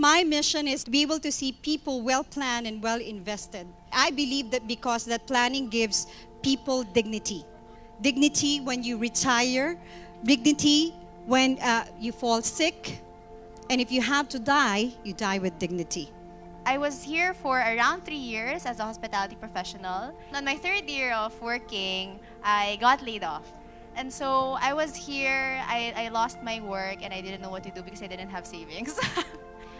My mission is to be able to see people well planned and well invested. I believe that because that planning gives people dignity. Dignity when you retire, dignity when you fall sick, and if you have to die, you die with dignity. I was here for around 3 years as a hospitality professional. On my third year of working, I got laid off. And so I was here, I lost my work, and I didn't know what to do because I didn't have savings.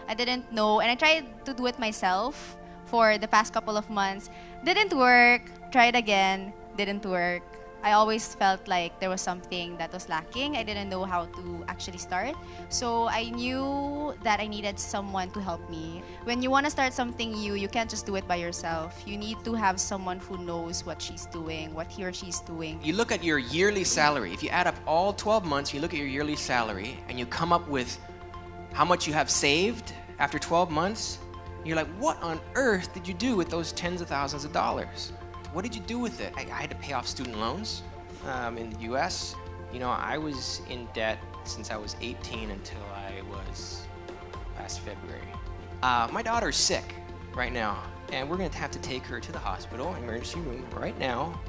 I didn't know, and I tried to do it myself for the past couple of months. Didn't work, tried again, didn't work. I always felt like there was something that was lacking. I didn't know how to actually start. So I knew that I needed someone to help me. When you want to start something new, you can't just do it by yourself. You need to have someone who knows what she's doing, what he or she's doing. You look at your yearly salary. If you add up all 12 months, you look at your yearly salary, and you come up with how much you have saved after 12 months, you're like, what on earth did you do with those tens of thousands of dollars? What did you do with it? I had to pay off student loans in the US. You know, I was in debt since I was 18 until I was last February. My daughter's sick right now, and we're gonna have to take her to the hospital, emergency room right now.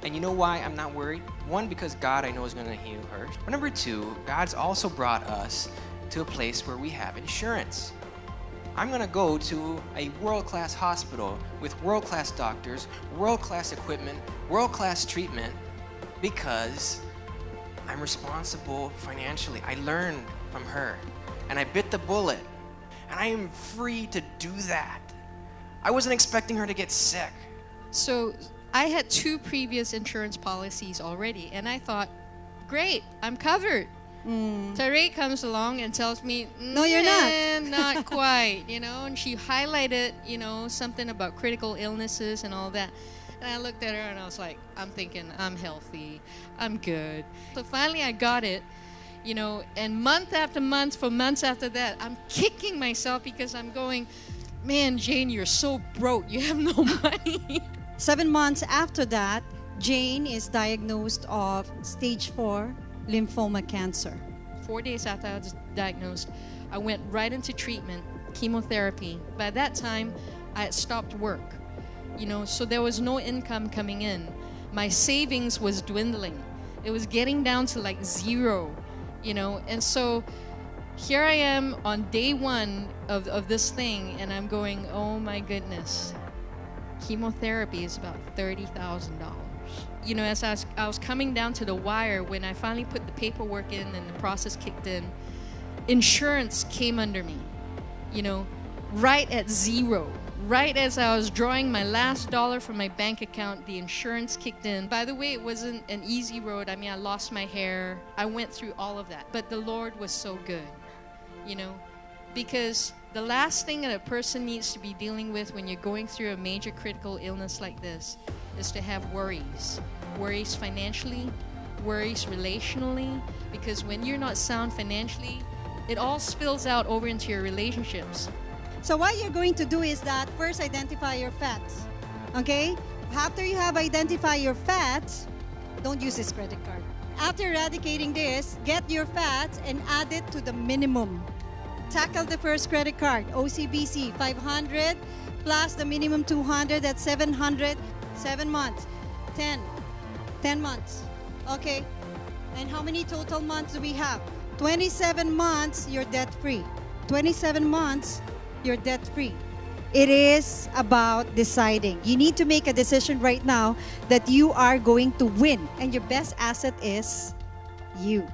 And you know why I'm not worried? One, because God I know is gonna heal her. But number two, God's also brought us to a place where we have insurance. I'm gonna go to a world-class hospital with world-class doctors, world-class equipment, world-class treatment, because I'm responsible financially. I learned from her, and I bit the bullet, and I am free to do that. I wasn't expecting her to get sick. So I had 2 previous insurance policies already, and I thought, great, I'm covered. Therese comes along and tells me, No, you're not. Not quite, and she highlighted, something about critical illnesses and all that. And I looked at her and I was like, I'm thinking, I'm healthy, I'm good. So finally I got it, and month after month, for months after that, I'm kicking myself because I'm going, man, Jane, you're so broke, you have no money. 7 months after that, Jane is diagnosed of stage 4 lymphoma cancer. 4 days after I was diagnosed, I went right into treatment, chemotherapy. By that time, I had stopped work, so there was no income coming in. My savings was dwindling. It was getting down to like 0, and so here I am on day 1 of this thing, and I'm going, oh my goodness, chemotherapy is about $30,000. As I was coming down to the wire, when I finally put the paperwork in and the process kicked in, insurance came under me, right at 0. Right as I was drawing my last dollar from my bank account, the insurance kicked in. By the way, it wasn't an easy road. I mean, I lost my hair. I went through all of that. But the Lord was so good, because the last thing that a person needs to be dealing with when you're going through a major critical illness like this is to have worries. Worries financially, worries relationally, because when you're not sound financially, it all spills out over into your relationships. So what you're going to do is that first identify your fats, okay? After you have identified your fats, don't use this credit card. After eradicating this, get your fats and add it to the minimum. Tackle the first credit card, OCBC, 500 plus the minimum 200, that's 700, 7 months, 10 months, okay? And how many total months do we have? 27 months, you're debt-free. 27 months, you're debt-free. It is about deciding. You need to make a decision right now that you are going to win. And your best asset is you.